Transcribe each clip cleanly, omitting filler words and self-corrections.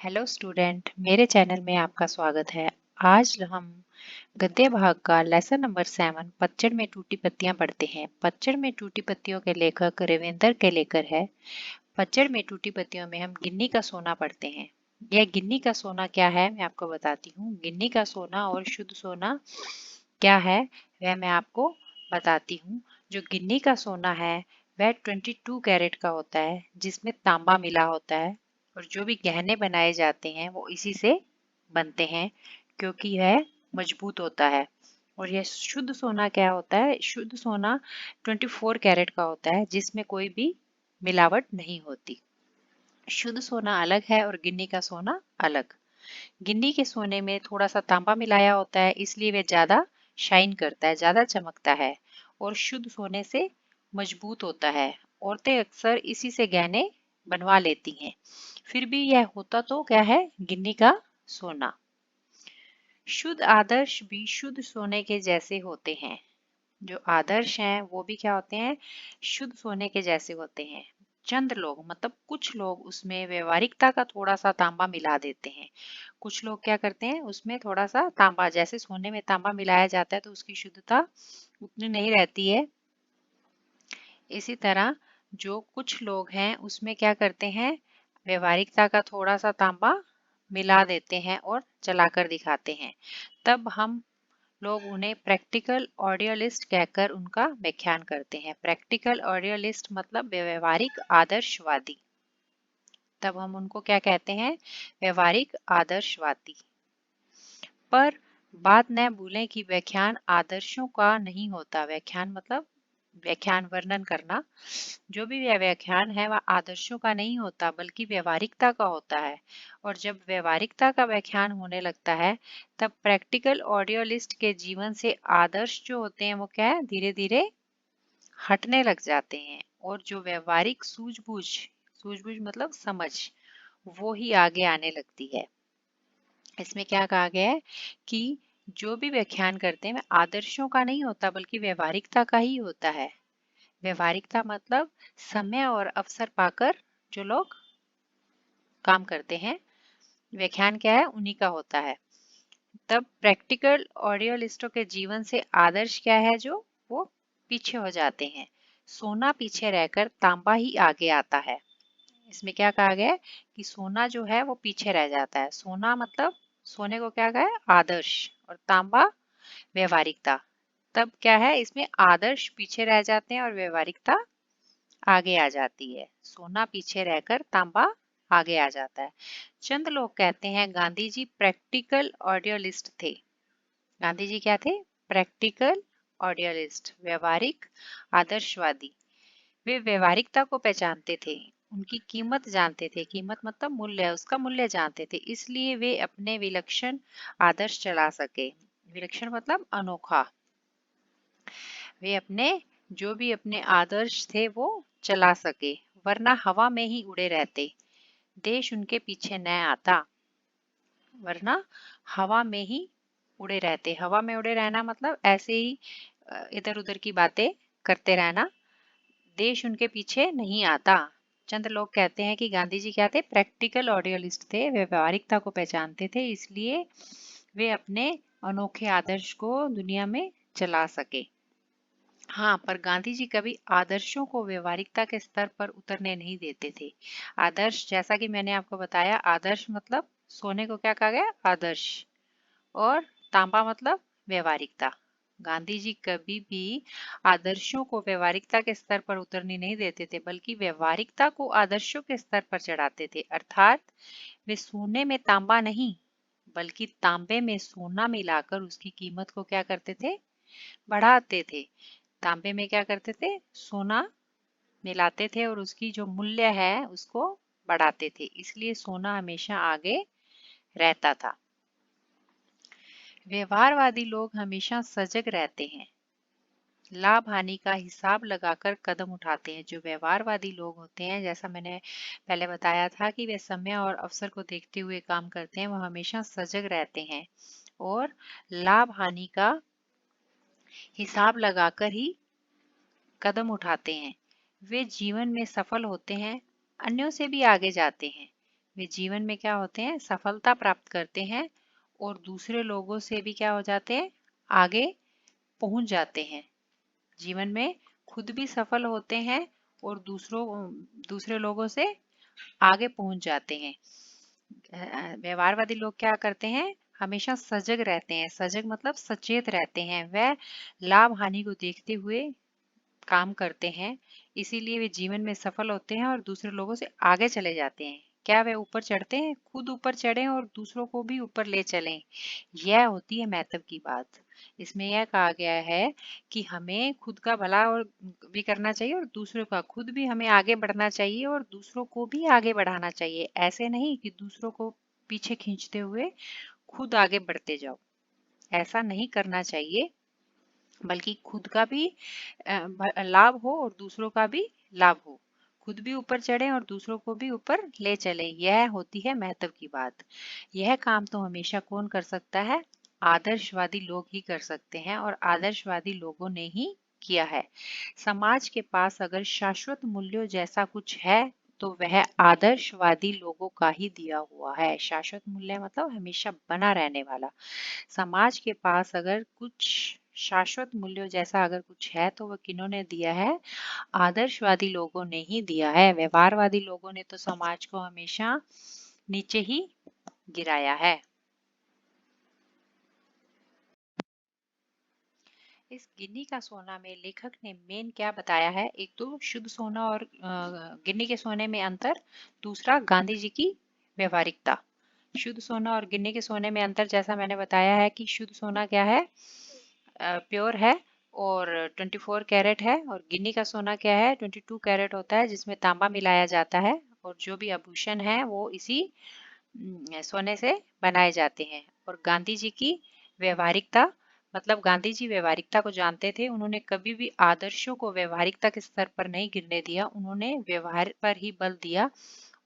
Hello student, मेरे channel में आपका स्वागत है। आज हम गद्य भाग का लेसन नंबर 7 पतझड़ में टूटी पत्तियां पढ़ते हैं। पतझड़ में टूटी पत्तियों के लेखक रविंदर केलेकर है। पतझड़ में टूटी पत्तियों में हम गिन्नी का सोना पढ़ते हैं। यह गिन्नी का सोना क्या है मैं आपको बताती हूँ। गिन्नी का सोना और शुद्ध सोना क्या है वह मैं आपको बताती हूँ। जो गिन्नी का सोना है वह 22 कैरेट का होता है, जिसमें तांबा मिला होता है, और जो भी गहने बनाए जाते हैं वो इसी से बनते हैं क्योंकि यह मजबूत होता है। और यह शुद्ध सोना क्या होता है? शुद्ध सोना 24 कैरेट का होता है, जिसमें कोई भी मिलावट नहीं होती। शुद्ध सोना अलग है और गिन्नी का सोना अलग। गिन्नी के सोने में थोड़ा सा तांबा मिलाया होता है, इसलिए वह ज्यादा शाइन करता है, ज्यादा चमकता है और शुद्ध सोने से मजबूत होता है। औरतें अक्सर इसी से गहने बनवा लेती हैं। फिर भी यह होता तो क्या है? गिन्नी का सोना। शुद्ध आदर्श भी शुद्ध सोने के जैसे होते हैं। जो आदर्श हैं वो भी क्या होते हैं? शुद्ध सोने के जैसे होते हैं। चंद लोग मतलब कुछ लोग उसमें व्यवहारिकता का थोड़ा सा तांबा मिला देते हैं। कुछ लोग क्या करते हैं, उसमें थोड़ा सा तांबा, जैसे सोने में तांबा मिलाया जाता है तो उसकी शुद्धता उतनी नहीं रहती है। इसी तरह जो कुछ लोग हैं उसमें क्या करते हैं, व्यवहारिकता का थोड़ा सा तांबा मिला देते हैं और चलाकर दिखाते हैं। तब हम लोग उन्हें प्रैक्टिकल ऑडियलिस्ट कहकर उनका व्याख्यान करते हैं। प्रैक्टिकल ऑडियलिस्ट मतलब व्यवहारिक आदर्शवादी। तब हम उनको क्या कहते हैं? व्यवहारिक आदर्शवादी। पर बात न भूलें कि व्याख्यान आदर्शों का नहीं होता। व्याख्यान मतलब व्याख्यान वर्णन करना। जो भी यह व्याख्यान है वह आदर्शों का नहीं होता बल्कि व्यवहारिकता का होता है। और जब व्यवहारिकता का व्याख्यान होने लगता है तब प्रैक्टिकल ऑडियोलिस्ट के जीवन से आदर्श जो होते हैं वो क्या है, धीरे धीरे हटने लग जाते हैं। और जो व्यवहारिक सूझबूझ, सूझबूझ मतलब समझ, वो ही आगे आने लगती है। इसमें क्या कहा गया है कि जो भी व्याख्यान करते हैं वह आदर्शों का नहीं होता बल्कि व्यवहारिकता का ही होता है। व्यवहारिकता मतलब समय और अवसर पाकर जो लोग काम करते हैं, व्याख्यान क्या है, उन्हीं का होता है। तब प्रैक्टिकल ऑडियोलिस्टों के जीवन से आदर्श क्या है, जो वो पीछे हो जाते हैं। सोना पीछे रहकर तांबा ही आगे आता है। इसमें क्या कहा गया है कि सोना जो है वो पीछे रह जाता है। सोना मतलब सोने को क्या कहा है, आदर्श, और तांबा व्यवहारिकता। तब क्या है, इसमें आदर्श पीछे रह जाते हैं और व्यवहारिकता आगे आ जाती है। सोना पीछे रहकर तांबा आगे आ जाता है। चंद लोग कहते हैं गांधी जी प्रैक्टिकल ऑडियोलिस्ट थे। गांधी जी क्या थे? प्रैक्टिकल ऑडियोलिस्ट, व्यवहारिक आदर्शवादी। वे व्यवहारिकता को पहचानते थे, उनकी कीमत जानते थे। कीमत मतलब मूल्य, उसका मूल्य जानते थे, इसलिए वे अपने विलक्षण आदर्श चला सके। विलक्षण मतलब अनोखा। वे अपने जो भी अपने आदर्श थे वो चला सके, वरना हवा में ही उड़े रहते, देश उनके पीछे न आता। वरना हवा में ही उड़े रहते। हवा में उड़े रहना मतलब ऐसे ही इधर उधर की बातें करते रहना, देश उनके पीछे नहीं आता। चंद लोग कहते हैं कि गांधी जी क्या थे? प्रैक्टिकल ऑडियोलिस्ट थे, वे व्यवहारिकता को पहचानते थे, इसलिए वे अपने अनोखे आदर्श को दुनिया में चला सके। हाँ, पर गांधी जी कभी आदर्शों को व्यवहारिकता के स्तर पर उतरने नहीं देते थे। आदर्श, जैसा कि मैंने आपको बताया, आदर्श मतलब सोने को क्या कहा गया? आदर्श। और तांबा मतलब व्यवहारिकता। गांधी जी कभी भी आदर्शों को व्यवहारिकता के स्तर पर उतरने नहीं देते थे बल्कि व्यवहारिकता को आदर्शों के स्तर पर चढ़ाते थे। अर्थात वे सोने में तांबा नहीं बल्कि तांबे में सोना मिलाकर उसकी कीमत को क्या करते थे? बढ़ाते थे। तांबे में क्या करते थे? सोना मिलाते थे और उसकी जो मूल्य है उसको बढ़ाते थे, इसलिए सोना हमेशा आगे रहता था। व्यवहारवादी लोग हमेशा सजग रहते हैं, लाभ हानि का हिसाब लगाकर कदम उठाते हैं। जो व्यवहारवादी लोग होते हैं, जैसा मैंने पहले बताया था कि वे समय और अवसर को देखते हुए काम करते हैं, वह हमेशा सजग रहते हैं और लाभ हानि का हिसाब लगाकर ही कदम उठाते हैं। वे जीवन में सफल होते हैं, अन्यों से भी आगे जाते हैं। वे जीवन में क्या होते हैं, सफलता प्राप्त करते हैं और दूसरे लोगों से भी क्या हो जाते हैं, आगे पहुंच जाते हैं। जीवन में खुद भी सफल होते हैं और दूसरे लोगों से आगे पहुंच जाते हैं। व्यवहारवादी लोग क्या करते हैं, हमेशा सजग रहते हैं। सजग मतलब सचेत रहते हैं। वह लाभ हानि को देखते हुए काम करते हैं, इसीलिए वे जीवन में सफल होते हैं और दूसरे लोगों से आगे चले जाते हैं। क्या वे ऊपर चढ़ते हैं, खुद ऊपर चढ़ें और दूसरों को भी ऊपर ले चलें, यह होती है महत्व की बात। इसमें यह कहा गया है कि हमें खुद का भला और भी करना चाहिए और दूसरों का, खुद भी हमें आगे बढ़ना चाहिए और दूसरों को भी आगे बढ़ाना चाहिए। ऐसे नहीं कि दूसरों को पीछे खींचते हुए खुद आगे बढ़ते जाओ, ऐसा नहीं करना चाहिए, बल्कि खुद का भी लाभ हो और दूसरों का भी लाभ हो। खुद भी ऊपर चढ़े और दूसरों को भी ऊपर ले चले, यह होती है महत्व की बात। यह काम तो हमेशा कौन कर सकता है, आदर्शवादी लोग ही कर सकते हैं और आदर्शवादी लोगों ने ही किया है। समाज के पास अगर शाश्वत मूल्यों जैसा कुछ है तो वह आदर्शवादी लोगों का ही दिया हुआ है। शाश्वत मूल्य मतलब हमेशा बना रहने वाला। समाज के पास अगर कुछ शाश्वत मूल्यों जैसा अगर कुछ है तो वह किन्होंने दिया है, आदर्शवादी लोगों ने ही दिया है। व्यवहारवादी लोगों ने तो समाज को हमेशा नीचे ही गिराया है। इस गिन्नी का सोना में लेखक ने मेन क्या बताया है, एक तो शुद्ध सोना और गिन्नी के सोने में अंतर, दूसरा गांधी जी की व्यवहारिकता। शुद्ध सोना और गिन्नी के सोने में अंतर जैसा मैंने बताया है कि शुद्ध सोना क्या है, प्योर है और 24 कैरेट है, और गिन्नी का सोना क्या है, 22 कैरेट होता है जिसमें तांबा मिलाया जाता है, और जो भी आभूषण है वो इसी सोने से बनाए जाते हैं। और गांधी जी की व्यवहारिकता मतलब गांधी जी व्यवहारिकता को जानते थे, उन्होंने कभी भी आदर्शों को व्यवहारिकता के स्तर पर नहीं गिरने दिया, उन्होंने व्यवहार पर ही बल दिया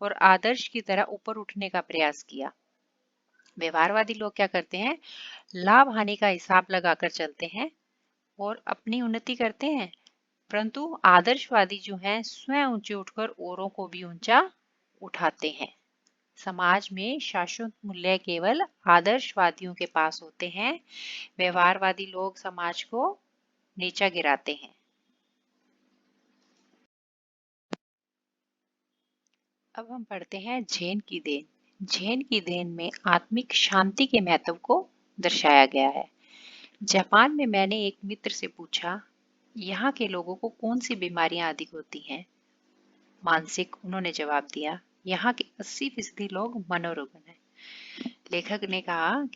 और आदर्श की तरह ऊपर उठने का प्रयास किया। व्यवहारवादी लोग क्या करते हैं, लाभ हानि का हिसाब लगाकर चलते हैं और अपनी उन्नति करते हैं, परंतु आदर्शवादी जो हैं स्वयं ऊंचे उठकर औरों को भी ऊंचा उठाते हैं। समाज में शाश्वत मूल्य केवल आदर्शवादियों के पास होते हैं। व्यवहारवादी लोग समाज को नीचा गिराते हैं। अब हम पढ़ते हैं झेन की देन। झेन की देन में आत्मिक शांति के महत्व को दर्शाया गया है। जापान में मैंने एक मित्र से पूछा, यहाँ के लोगों को कौन सी बीमारियां अधिक होती हैं? मानसिक, उन्होंने जवाब दिया। यहाँ के 80% लोग मनोरोगन हैं। लेखक कह रहा है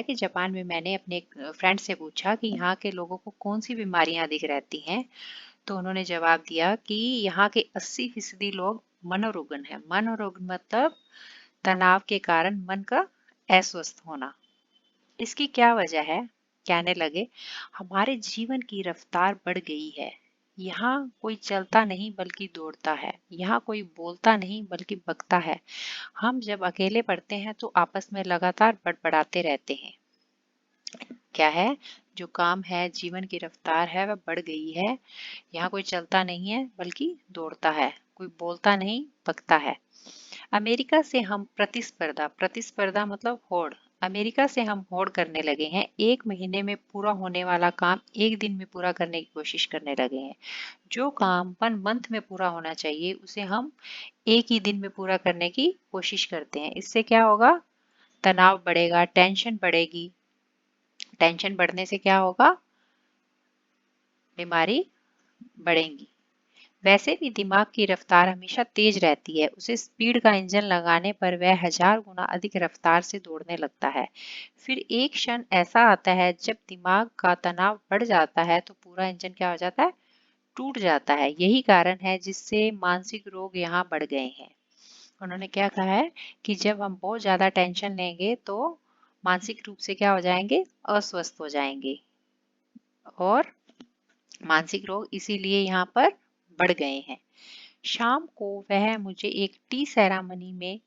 कि जापान में मैंने अपने एक फ्रेंड से पूछा कि यहाँ के लोगों को कौन सी बीमारियां अधिक रहती हैं, तो उन्होंने जवाब दिया कि यहाँ के 80% लोग मनोरोगन है। मनोरोग मतलब तनाव के कारण मन का अस्वस्थ होना। इसकी क्या वजह है? कहने लगे, हमारे जीवन की रफ्तार बढ़ गई है। यहाँ कोई चलता नहीं बल्कि दौड़ता है। यहाँ कोई बोलता नहीं बल्कि बकता है। हम जब अकेले पढ़ते हैं तो आपस में लगातार बड़बड़ाते रहते हैं। क्या है, जो काम है, जीवन की रफ्तार है वह बढ़ गई है। यहाँ कोई चलता नहीं है बल्कि दौड़ता है, कोई बोलता नहीं बकता है। अमेरिका से हम प्रतिस्पर्धा, प्रतिस्पर्धा मतलब होड़, अमेरिका से हम होड़ करने लगे हैं। 1 महीने में पूरा होने वाला काम 1 दिन में पूरा करने की कोशिश करने लगे हैं। जो काम 1 मंथ में पूरा होना चाहिए उसे हम एक ही दिन में पूरा करने की कोशिश करते हैं। इससे क्या होगा, तनाव बढ़ेगा, टेंशन बढ़ेगी। टेंशन बढ़ने से क्या होगा, बीमारी बढ़ेगी। वैसे भी दिमाग की रफ्तार हमेशा तेज रहती है। उसे स्पीड का इंजन लगाने पर वह 1000 गुना अधिक रफ्तार से दौड़ने लगता है। फिर एक क्षण ऐसा आता है जब दिमाग का तनाव बढ़ जाता है तो पूरा इंजन क्या हो जाता है, टूट जाता है। यही कारण है जिससे मानसिक रोग यहाँ बढ़ गए हैं। उन्होंने क्या कहा है कि जब हम बहुत ज्यादा टेंशन लेंगे तो मानसिक रूप से क्या हो जाएंगे, अस्वस्थ हो जाएंगे, और मानसिक रोग इसीलिए यहाँ पर बढ़ गए हैं। शाम को वह मुझे एक टी सेरामनी में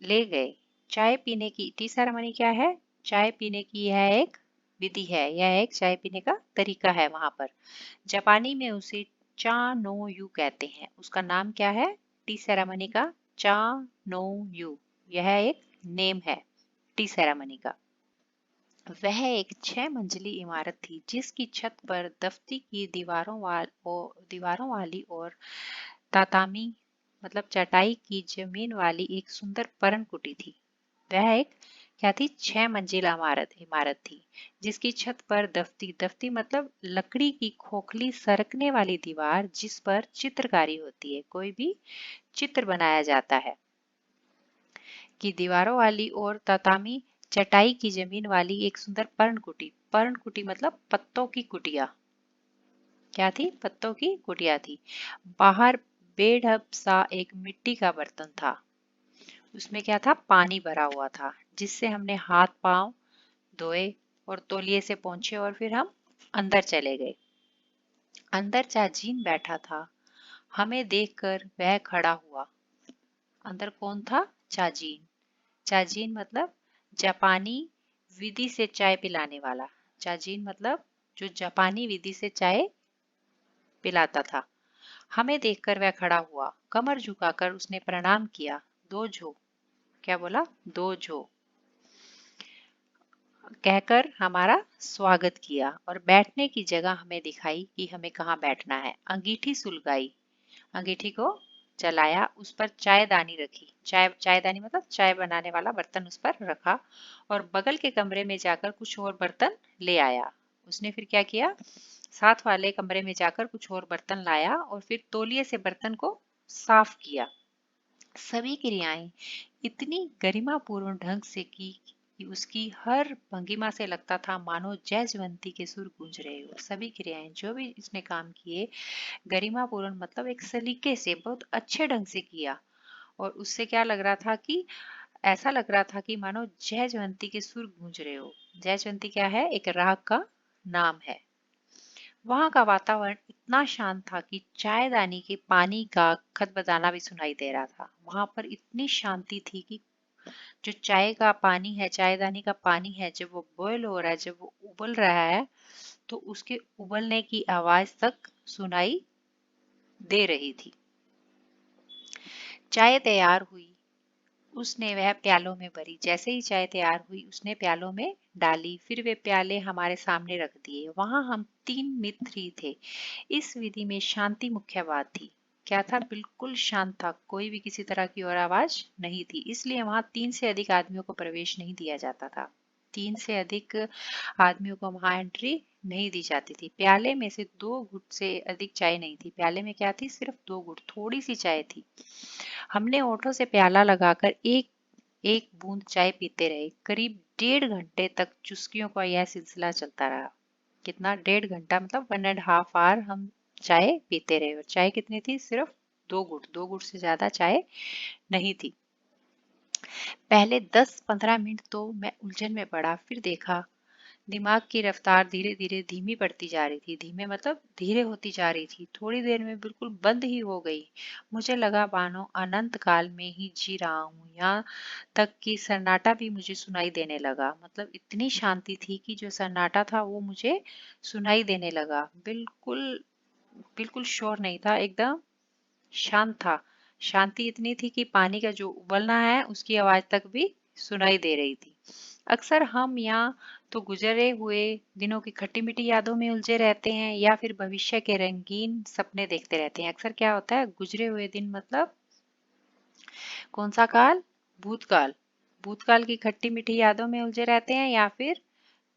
ले गए। चाय पीने की, टी सेरामनी क्या है, चाय पीने की यह एक विधि है, यह एक चाय पीने का तरीका है वहां पर। जापानी में उसे चा नो यू कहते हैं। उसका नाम क्या है, टी सेरामनी का चानोयू, यह एक नेम है टी सेरेमनी का। वह एक 6 मंजिली इमारत थी जिसकी छत पर दफ्ती की दीवारों वाली और तातामी मतलब चटाई की जमीन वाली एक सुंदर पर्ण कुटी थी। वह एक क्या थी? 6 मंजिला इमारत थी जिसकी छत पर दफ्ती दफ्ती मतलब लकड़ी की खोखली सरकने वाली दीवार जिस पर चित्रकारी होती है, कोई भी चित्र बनाया जाता है, की दीवारों वाली और तातामी चटाई की जमीन वाली एक सुंदर पर्णकुटी मतलब पत्तों की कुटिया। क्या थी? पत्तों की कुटिया थी। बाहर बेढब सा एक मिट्टी का बर्तन था। उसमें क्या था? पानी भरा हुआ था जिससे हमने हाथ पांव धोए और तौलिए से पोंछे और फिर हम अंदर चले गए। अंदर चाजीन बैठा था। हमें देखकर वह खड़ा हुआ। अंदर कौन था? चाजीन। चाजीन मतलब जापानी विधि से चाय पिलाने वाला। चाजीन मतलब जो जापानी विधि से चाय पिलाता था। हमें देखकर वह खड़ा हुआ। कमर झुकाकर उसने प्रणाम किया। दो झो, क्या बोला? दो झो कहकर हमारा स्वागत किया और बैठने की जगह हमें दिखाई कि हमें कहाँ बैठना है। अंगीठी सुलगाई, अंगीठी को जलाया, उस पर चायदानी रखी। चायदानी मतलब चाय बनाने वाला बर्तन उस पर रखा और बगल के कमरे में जाकर कुछ और बर्तन ले आया। उसने फिर क्या किया? साथ वाले कमरे में जाकर कुछ और बर्तन लाया और फिर तौलिए से बर्तन को साफ किया। सभी क्रियाएं इतनी गरिमापूर्ण ढंग से की कि उसकी हर भंगिमा से लगता था मानो जयजवंती के सुर गूंज रहे हो। सभी क्रियाएं जो भी इसने काम किए गरिमापूर्ण मतलब एक सलीके से बहुत अच्छे ढंग से किया और उससे क्या लग रहा था कि ऐसा लग रहा था कि मानो जयजवंती के सुर गूंज रहे हो। जयजवंती क्या है? एक राग का नाम है। वहां का वातावरण इतना शांत था कि चायदानी के पानी का खदबदाना भी सुनाई दे रहा था। वहां पर इतनी शांति थी कि जो चाय का पानी है, चायदानी का पानी है, जब वो बॉयल हो रहा है, जब वो उबल रहा है, तो उसके उबलने की आवाज तक सुनाई दे रही थी। चाय तैयार हुई। उसने वह प्यालों में भरी। जैसे ही चाय तैयार हुई उसने प्यालों में डाली। फिर वे प्याले हमारे सामने रख दिए। वहां हम 3 मित्र ही थे। इस विधि में शांति मुख्य बात थी। क्या था? बिल्कुल शांत था, कोई भी किसी तरह की और आवाज नहीं थी। इसलिए वहां 3 से अधिक आदमियों को प्रवेश नहीं दिया जाता था। 3 से अधिक आदमियों को वहां एंट्री नहीं दी जाती थी। प्याले में से 2 घुट से अधिक चाय नहीं थी। प्याले में क्या थी? सिर्फ 2 घुट, थोड़ी सी चाय थी। हमने ओठों से प्याला लगाकर एक एक बूंद चाय पीते रहे। करीब 1.5 घंटे तक चुस्कियों का यह सिलसिला चलता रहा। कितना? 1.5 घंटा मतलब 1.5 आवर हम चाय पीते रहे। और चाय कितनी थी? सिर्फ 2 घुट, 2 घुट से ज्यादा चाय नहीं थी। पहले 10-15 मिनट तो मैं उलझन में पड़ा। फिर देखा दिमाग की रफ्तार धीरे धीरे धीमी पड़ती जा रही थी। धीमे मतलब धीरे होती जा रही थी। थोड़ी देर में बिल्कुल बंद ही हो गई। मुझे लगा मानो अनंत काल में ही जी रहा हूँ। यहाँ तक कि सन्नाटा भी मुझे सुनाई देने लगा। मतलब इतनी शांति थी कि जो सन्नाटा था वो मुझे सुनाई देने लगा। बिल्कुल बिल्कुल शोर नहीं था, एकदम शांत था। शांति इतनी थी कि पानी का जो उबलना है उसकी आवाज तक भी सुनाई दे रही थी। अक्सर हम यहाँ तो गुजरे हुए दिनों की खट्टी मीठी यादों में उलझे रहते हैं या फिर भविष्य के रंगीन सपने देखते रहते हैं। अक्सर क्या होता है? गुजरे हुए दिन मतलब कौन सा काल? भूतकाल। भूतकाल की खट्टी मीठी यादों में उलझे रहते हैं या फिर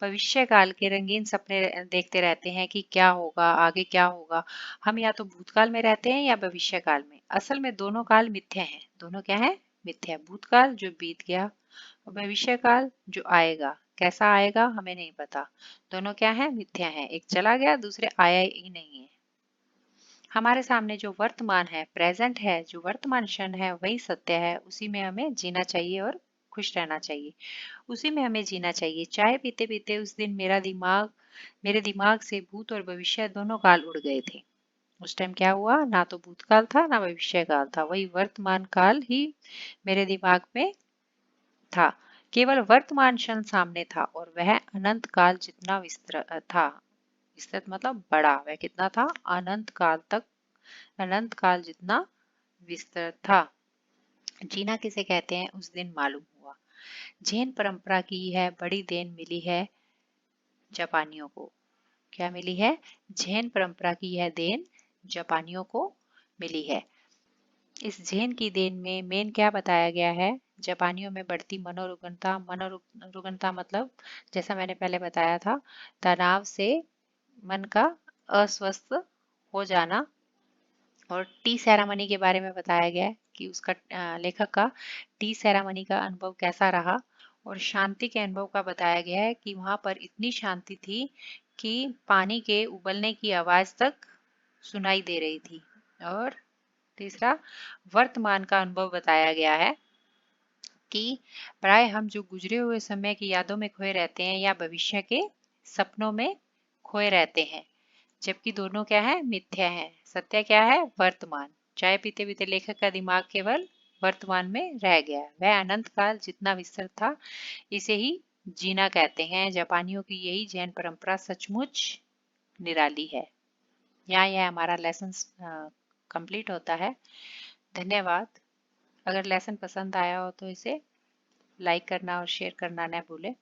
भविष्य काल के रंगीन सपने देखते रहते हैं कि क्या होगा, आगे क्या होगा। हम या तो भूतकाल में रहते हैं या भविष्य काल में। असल में दोनों काल मिथ्या हैं। दोनों क्या है? मिथ्या। भूतकाल जो बीत गया और भविष्य काल जो आएगा। कैसा आएगा हमें नहीं पता। दोनों क्या है? मिथ्या है। एक चला गया, दूसरे आया ही नहीं है। हमारे सामने जो वर्तमान है, प्रेजेंट है, जो वर्तमान क्षण है वही सत्य है। उसी में हमें जीना चाहिए और खुश रहना चाहिए। उसी में हमें जीना चाहिए। चाय पीते पीते उस दिन मेरे दिमाग से भूत और भविष्य दोनों काल उड़ गए थे। उस टाइम क्या हुआ? ना तो भूतकाल था ना भविष्य काल था, वही वर्तमान काल ही मेरे दिमाग में था। केवल वर्तमान क्षण सामने था और वह अनंत काल जितना विस्तृत था। विस्तृत मतलब बड़ा। वह कितना था? अनंत काल जितना विस्तृत था। जीना किसे कहते हैं उस दिन मालूम हुआ। जैन परंपरा की है बड़ी देन मिली है जापानियों को। क्या मिली है? जैन परंपरा की यह देन जापानियों को मिली है। इस जैन की देन में मेन क्या बताया गया है? जापानियों में बढ़ती मनोरुग्णता। मनोरुग्णता मतलब जैसा मैंने पहले बताया था, तनाव से मन का अस्वस्थ हो जाना। और टी सेरामनी के बारे में बताया गया है कि उसका लेखक का टी सेरामनी का अनुभव कैसा रहा। और शांति के अनुभव का बताया गया है कि वहां पर इतनी शांति थी कि पानी के उबलने की आवाज तक सुनाई दे रही थी। और तीसरा, वर्तमान का अनुभव बताया गया है कि प्राय हम जो गुजरे हुए समय की यादों में खोए रहते हैं या भविष्य के सपनों में खोए रहते हैं, जबकि दोनों क्या है? मिथ्या है। सत्य क्या है? वर्तमान। चाय पीते पीते लेखक का दिमाग केवल वर्तमान में रह गया। वह अनंत काल जितना विस्तृत था, इसे ही जीना कहते हैं। जापानियों की यही जैन परंपरा सचमुच निराली है। यहाँ यह हमारा लेसन कंप्लीट होता है। धन्यवाद। अगर लेसन पसंद आया हो तो इसे लाइक करना और शेयर करना न भूलें।